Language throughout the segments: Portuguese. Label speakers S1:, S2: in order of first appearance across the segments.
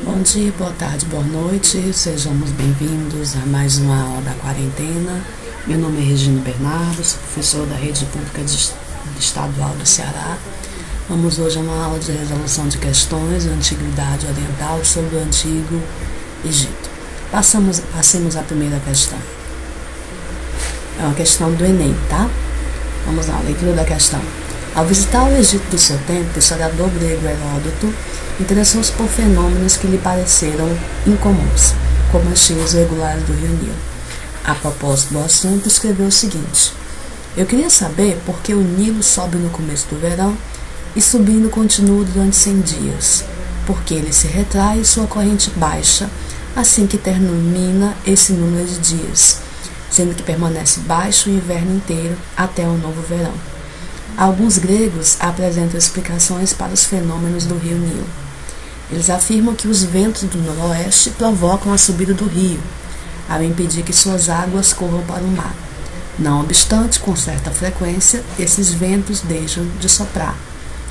S1: Bom dia, boa tarde, boa noite, sejamos bem-vindos a mais uma aula da quarentena. Meu nome é Regina Bernardo, sou professora da Rede Pública Estadual do Ceará. Vamos hoje a uma aula de resolução de questões da Antiguidade Oriental sobre o Antigo Egito. Passemos à primeira questão. É uma questão do Enem, tá? Vamos lá, leitura da questão. Ao visitar o Egito do seu tempo, o historiador grego Heródoto interessou-se por fenômenos que lhe pareceram incomuns, como as cheias regulares do rio Nilo. A propósito do assunto, escreveu o seguinte: eu queria saber por que o Nilo sobe no começo do verão e subindo continua durante 100 dias, porque ele se retrai e sua corrente baixa assim que termina esse número de dias, sendo que permanece baixo o inverno inteiro até o novo verão. Alguns gregos apresentam explicações para os fenômenos do rio Nilo. Eles afirmam que os ventos do noroeste provocam a subida do rio, ao impedir que suas águas corram para o mar. Não obstante, com certa frequência, esses ventos deixam de soprar,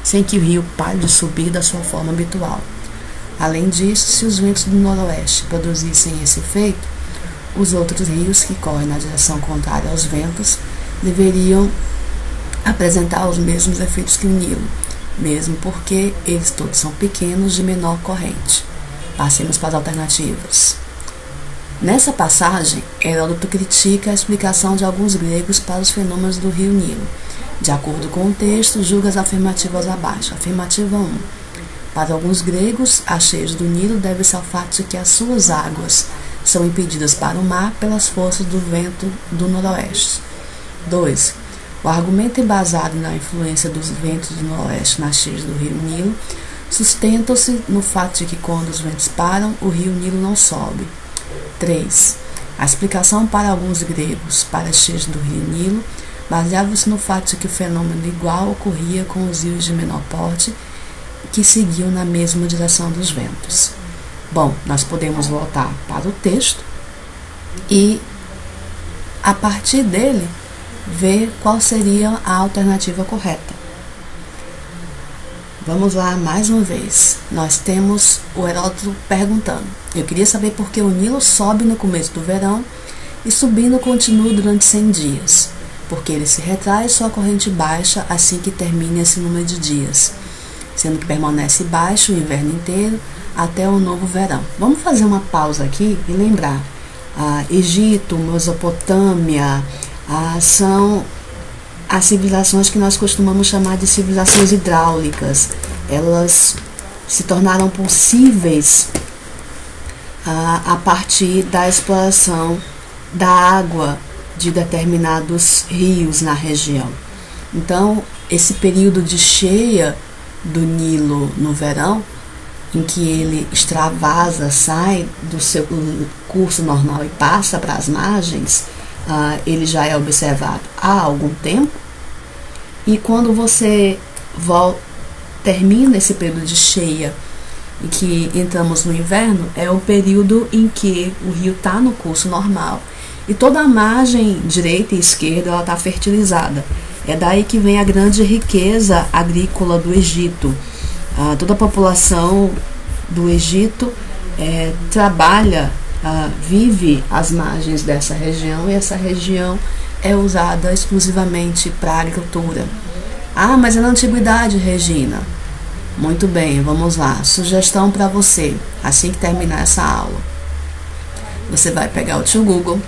S1: sem que o rio pare de subir da sua forma habitual. Além disso, se os ventos do noroeste produzissem esse efeito, os outros rios que correm na direção contrária aos ventos deveriam apresentar os mesmos efeitos que o Nilo, mesmo porque eles todos são pequenos de menor corrente. Passemos para as alternativas. Nessa passagem, Heródoto critica a explicação de alguns gregos para os fenômenos do rio Nilo. De acordo com o texto, julga as afirmativas abaixo. Afirmativa 1. Para alguns gregos, as cheias do Nilo devem-se ao fato de que as suas águas são impedidas para o mar pelas forças do vento do noroeste. 2. O argumento embasado na influência dos ventos do noroeste nas cheias do rio Nilo sustenta-se no fato de que quando os ventos param, o rio Nilo não sobe. 3. A explicação para alguns gregos para as cheias do rio Nilo baseava-se no fato de que o fenômeno igual ocorria com os rios de menor porte que seguiam na mesma direção dos ventos. Bom, nós podemos voltar para o texto e, a partir dele, ver qual seria a alternativa correta. Vamos lá mais uma vez. Nós temos o Heródoto perguntando: eu queria saber por que o Nilo sobe no começo do verão e subindo continua durante 100 dias, porque ele se retrai sua corrente baixa assim que termina esse número de dias, sendo que permanece baixo o inverno inteiro até o novo verão. Vamos fazer uma pausa aqui e lembrar: Egito, Mesopotâmia, são as civilizações que nós costumamos chamar de civilizações hidráulicas. Elas se tornaram possíveis a partir da exploração da água de determinados rios na região. Então, esse período de cheia do Nilo no verão, em que ele extravasa, sai do seu curso normal e passa para as margens, ele já é observado há algum tempo. E quando você termina esse período de cheia e que entramos no inverno, é o período em que o rio está no curso normal e toda a margem direita e esquerda está fertilizada. É daí que vem a grande riqueza agrícola do Egito. Toda a população do Egito trabalha, vive às margens dessa região, e essa região é usada exclusivamente para a agricultura. Mas é na antiguidade, Regina. Muito bem, vamos lá. Sugestão para você, assim que terminar essa aula. Você vai pegar o tio Google.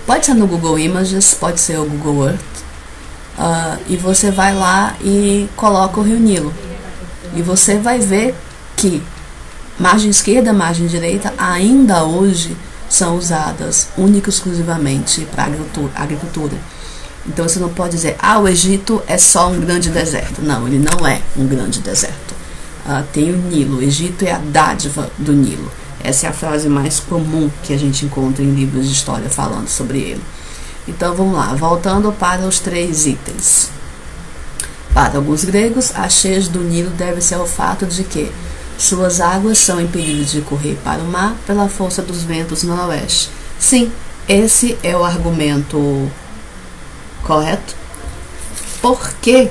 S1: Pode ser no Google Images, pode ser o Google Earth. E você vai lá e coloca o rio Nilo. E você vai ver que margem esquerda, margem direita, ainda hoje são usadas única e exclusivamente para agricultura. Então você não pode dizer: o Egito é só um grande deserto. Não, ele não é um grande deserto. Tem o Nilo. O Egito é a dádiva do Nilo. Essa é a frase mais comum que a gente encontra em livros de história falando sobre ele. Então vamos lá, voltando para os 3 itens. Para alguns gregos, as cheias do Nilo devem-se ao fato de que suas águas são impedidas de correr para o mar pela força dos ventos noroeste. Sim, esse é o argumento correto, porque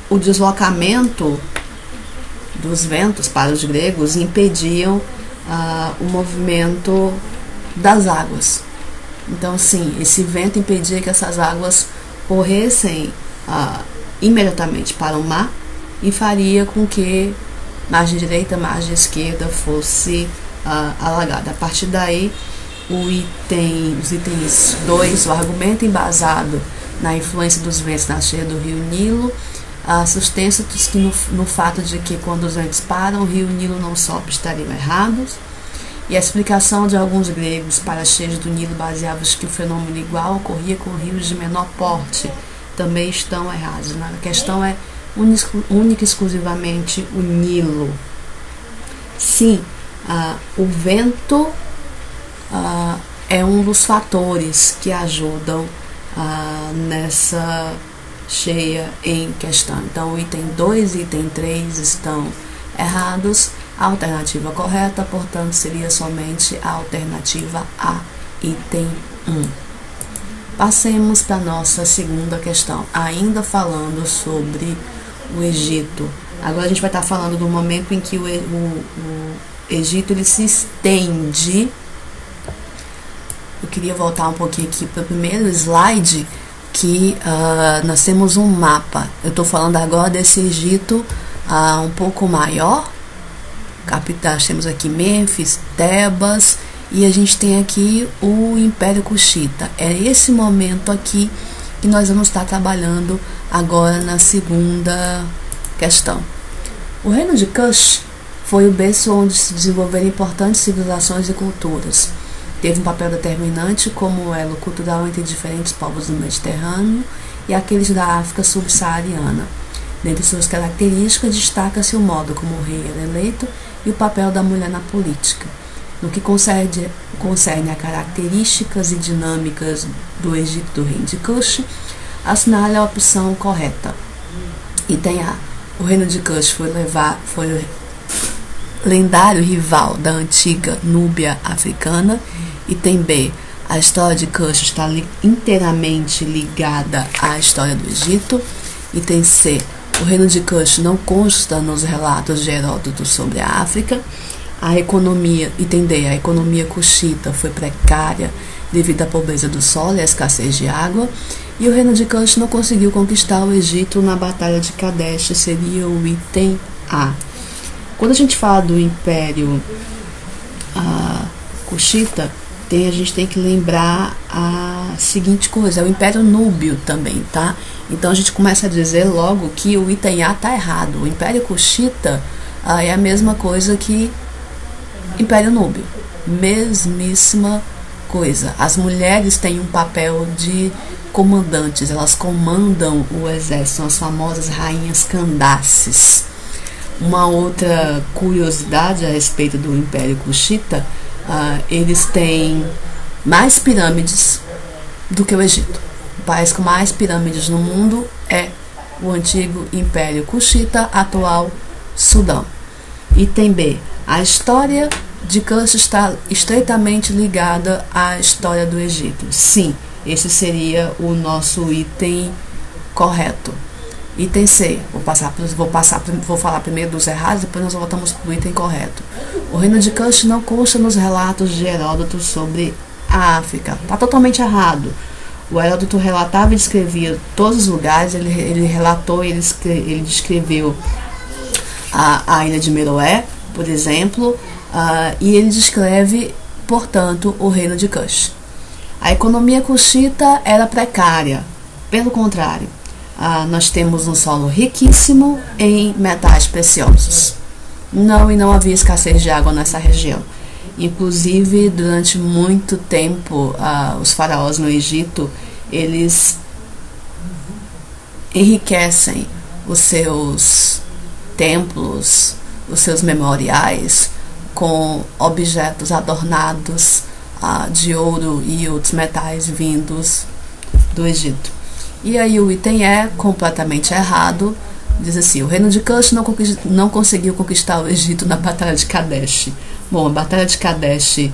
S1: o deslocamento dos ventos para os gregos impediam o movimento das águas. Então, sim, esse vento impedia que essas águas corressem imediatamente para o mar e faria com que margem direita, margem esquerda fosse alagada. A partir daí, os itens 2, o argumento embasado na influência dos ventos na cheia do rio Nilo, sustenta-se que no fato de que quando os ventos param, o rio Nilo não sobe, estariam errados. E a explicação de alguns gregos para as cheias do Nilo baseava-se que o fenômeno igual ocorria com rios de menor porte, também estão errados. A questão é única e exclusivamente o Nilo. Sim, o vento é um dos fatores que ajudam nessa cheia em questão. Então, o item 2 e item 3 estão errados. A alternativa correta, portanto, seria somente a alternativa A, item 1. Passemos para a nossa segunda questão, ainda falando sobre o Egito. Agora a gente vai estar falando do momento em que o Egito ele se estende. Eu queria voltar um pouquinho aqui para o primeiro slide, que nós temos um mapa. Eu estou falando agora desse Egito um pouco maior. Capitais temos aqui Mênfis, Tebas, e a gente tem aqui o Império Cuxita. É esse momento aqui que nós vamos estar trabalhando agora na segunda questão. O reino de Kush foi o berço onde se desenvolveram importantes civilizações e culturas. Teve um papel determinante como elo cultural entre diferentes povos do Mediterrâneo e aqueles da África subsaariana. Dentre suas características, destaca-se o modo como o rei era eleito e o papel da mulher na política. No que concerne a características e dinâmicas do Egito do reino de Kush, assinale a opção correta. Item A. O reino de Kush foi lendário rival da antiga Núbia africana. Item B. A história de Kush está inteiramente ligada à história do Egito. Item C. O reino de Kush não consta nos relatos de Heródoto sobre a África. A economia, item D, a economia cuxita foi precária devido à pobreza do solo e à escassez de água. E o reino de Kush não conseguiu conquistar o Egito na Batalha de Kadesh, seria o item A. Quando a gente fala do Império Cuxita, a gente tem que lembrar a seguinte coisa, é o Império Núbio também, tá? Então a gente começa a dizer logo que o item A está errado. O Império Cuxita é a mesma coisa que Império Núbio. Mesmíssima coisa. As mulheres têm um papel de comandantes, elas comandam o exército, são as famosas rainhas Candaces. Uma outra curiosidade a respeito do Império Cuxita, eles têm mais pirâmides do que o Egito. O país com mais pirâmides no mundo é o antigo Império Cuxita, atual Sudão. Item B. A história de Kush está estreitamente ligada à história do Egito. Sim, esse seria o nosso item correto. Item C. Vou falar primeiro dos errados, depois nós voltamos para o item correto. O reino de Kush não consta nos relatos de Heródoto sobre a África. Está totalmente errado. O Heródoto relatava e descrevia todos os lugares. Ele relatou e ele descreveu a ilha de Meroé, por exemplo, e ele descreve, portanto, o reino de Kush. A economia cuxita era precária. Pelo contrário, nós temos um solo riquíssimo em metais preciosos. Não havia escassez de água nessa região. Inclusive, durante muito tempo, os faraós no Egito, eles enriquecem os seus templos, os seus memoriais, com objetos adornados de ouro e outros metais vindos do Egito. E aí o item é completamente errado. Diz assim: o reino de Kush não conseguiu conquistar o Egito na Batalha de Kadesh. Bom, a Batalha de Kadesh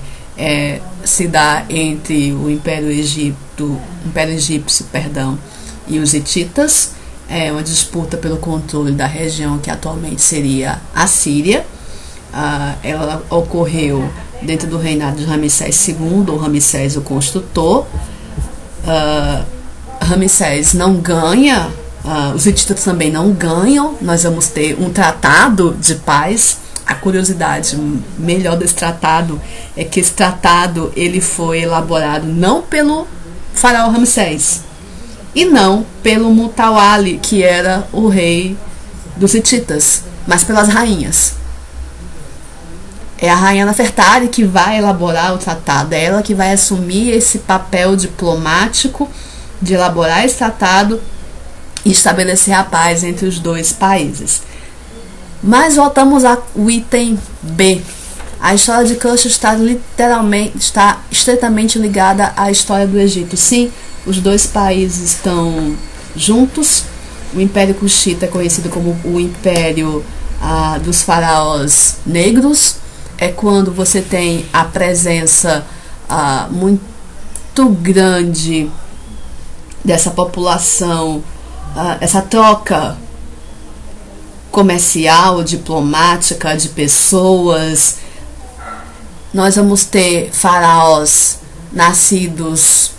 S1: se dá entre o Império Egípcio, e os hititas. uma disputa pelo controle da região que atualmente seria a Síria. Ela ocorreu dentro do reinado de Ramsés II, ou Ramsés o Construtor. Ramsés não ganha, os hititas também não ganham. Nós vamos ter um tratado de paz. A curiosidade melhor desse tratado é que esse tratado ele foi elaborado não pelo faraó Ramsés e não pelo Mutawalli, que era o rei dos hititas, mas pelas rainhas. É a rainha Nefertari que vai elaborar o tratado, é ela que vai assumir esse papel diplomático de elaborar esse tratado e estabelecer a paz entre os dois países. Mas voltamos ao item B. A história de Kush está estreitamente ligada à história do Egito. Sim, os dois países estão juntos. O Império Kushita é conhecido como o Império dos Faraós Negros. É quando você tem a presença muito grande dessa população, essa troca comercial, diplomática de pessoas. Nós vamos ter faraós nascidos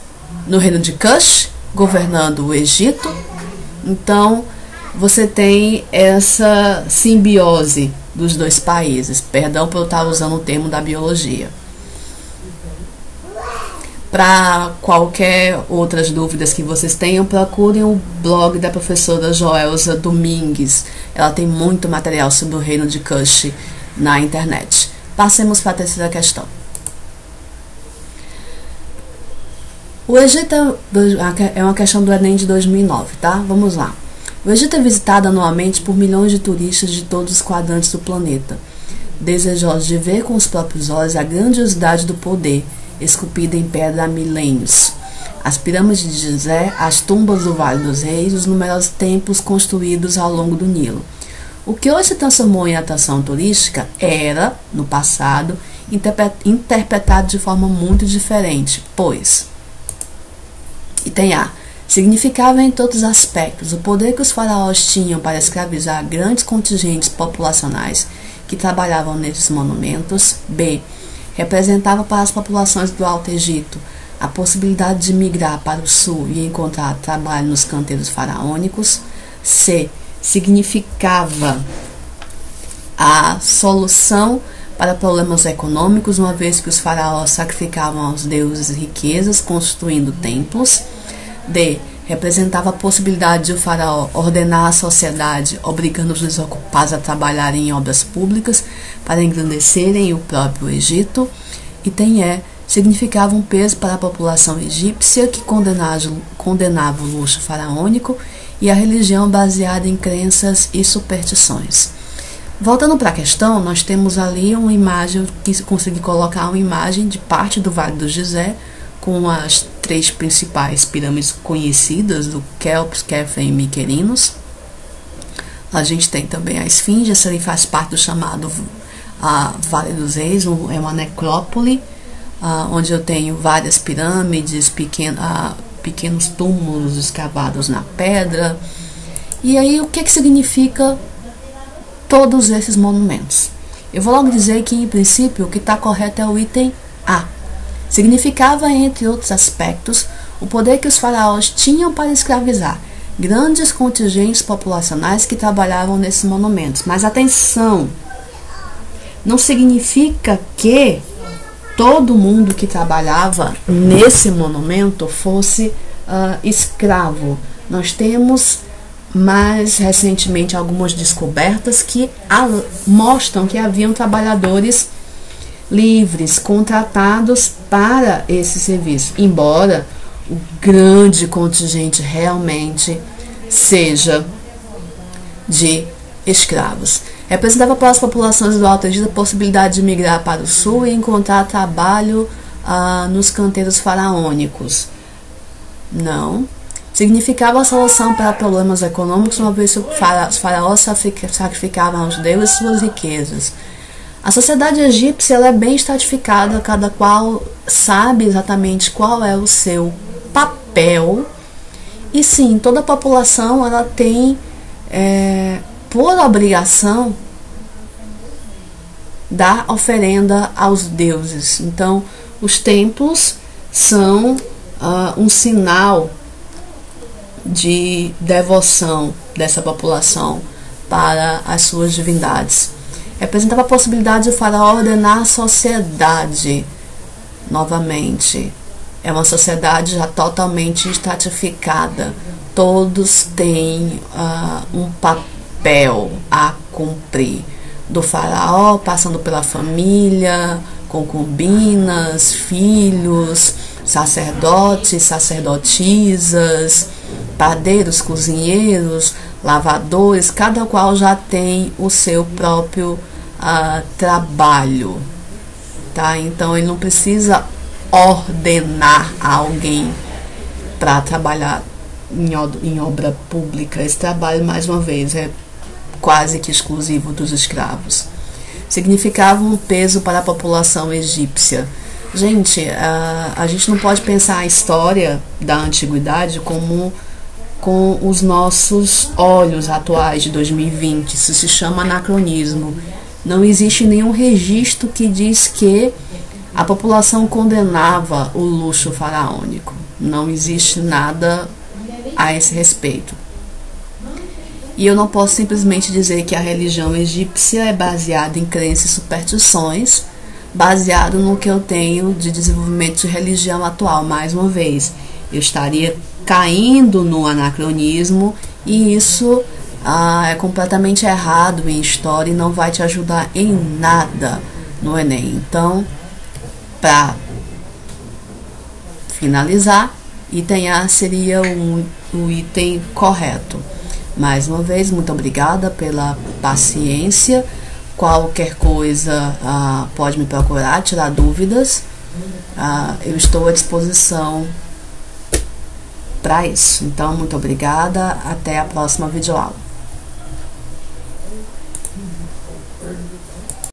S1: no reino de Kush, governando o Egito. Então, você tem essa simbiose dos dois países. Perdão por eu estar usando o termo da biologia. Para qualquer outras dúvidas que vocês tenham, procurem o blog da professora Joelza Domingues. Ela tem muito material sobre o reino de Kush na internet. Passemos para a terceira questão. O Egito é uma questão do Enem de 2009, tá? Vamos lá. O Egito é visitado anualmente por milhões de turistas de todos os quadrantes do planeta, desejosos de ver com os próprios olhos a grandiosidade do poder, esculpida em pedra há milênios. As pirâmides de Gizé, as tumbas do Vale dos Reis, os numerosos templos construídos ao longo do Nilo. O que hoje se transformou em atração turística era, no passado, interpretado de forma muito diferente, pois, item A, significava em todos os aspectos o poder que os faraós tinham para escravizar grandes contingentes populacionais que trabalhavam nesses monumentos. B, representava para as populações do Alto Egito a possibilidade de migrar para o sul e encontrar trabalho nos canteiros faraônicos. C, significava a solução para problemas econômicos, uma vez que os faraós sacrificavam aos deuses riquezas construindo templos. D, representava a possibilidade de o faraó ordenar a sociedade, obrigando os desocupados a trabalhar em obras públicas para engrandecerem o próprio Egito. Item E, significava um peso para a população egípcia que condenava o luxo faraônico e a religião baseada em crenças e superstições. Voltando para a questão, nós temos ali uma imagem, que consegui colocar uma imagem de parte do Vale do Gizé, com as três principais pirâmides conhecidas, do Kelps, Khafre e Mycerinos. A gente tem também a Esfinge, essa ali faz parte do chamado Vale dos Reis, é uma necrópole, onde eu tenho várias pirâmides, pequenos túmulos escavados na pedra. E aí, o que significa todos esses monumentos? Eu vou logo dizer que, em princípio, o que está correto é o item A. Significava, entre outros aspectos, o poder que os faraós tinham para escravizar grandes contingentes populacionais que trabalhavam nesses monumentos. Mas atenção, não significa que todo mundo que trabalhava nesse monumento fosse escravo. Nós temos mais recentemente algumas descobertas que mostram que haviam trabalhadores livres, contratados para esse serviço, embora o grande contingente realmente seja de escravos. Representava para as populações do Alto Egito a possibilidade de migrar para o sul e encontrar trabalho nos canteiros faraônicos. Não. Significava a solução para problemas econômicos, uma vez que os faraós sacrificavam aos deuses suas riquezas. A sociedade egípcia ela é bem estratificada, cada qual sabe exatamente qual é o seu papel E sim, toda a população ela tem por obrigação dar oferenda aos deuses. Então, os templos são um sinal de devoção dessa população para as suas divindades. Representava a possibilidade de o faraó ordenar a sociedade novamente. É uma sociedade já totalmente estratificada. Todos têm um papel a cumprir. Do faraó, passando pela família, concubinas, filhos, sacerdotes, sacerdotisas, padeiros, cozinheiros, lavadores, cada qual já tem o seu próprio trabalho, tá? Então ele não precisa ordenar alguém para trabalhar em obra pública. Esse trabalho, mais uma vez, é quase que exclusivo dos escravos. Significava um peso para a população egípcia. Gente, a gente não pode pensar a história da antiguidade como com os nossos olhos atuais de 2020. Isso se chama anacronismo. Não existe nenhum registro que diz que a população condenava o luxo faraônico. Não existe nada a esse respeito. E eu não posso simplesmente dizer que a religião egípcia é baseada em crenças e superstições, baseado no que eu tenho de desenvolvimento de religião atual. Mais uma vez, eu estaria caindo no anacronismo, e isso é completamente errado em história e não vai te ajudar em nada no Enem. Então, para finalizar, item A seria o item correto. Mais uma vez, muito obrigada pela paciência. Qualquer coisa pode me procurar, tirar dúvidas. Eu estou à disposição para isso. Então, muito obrigada. Até a próxima videoaula.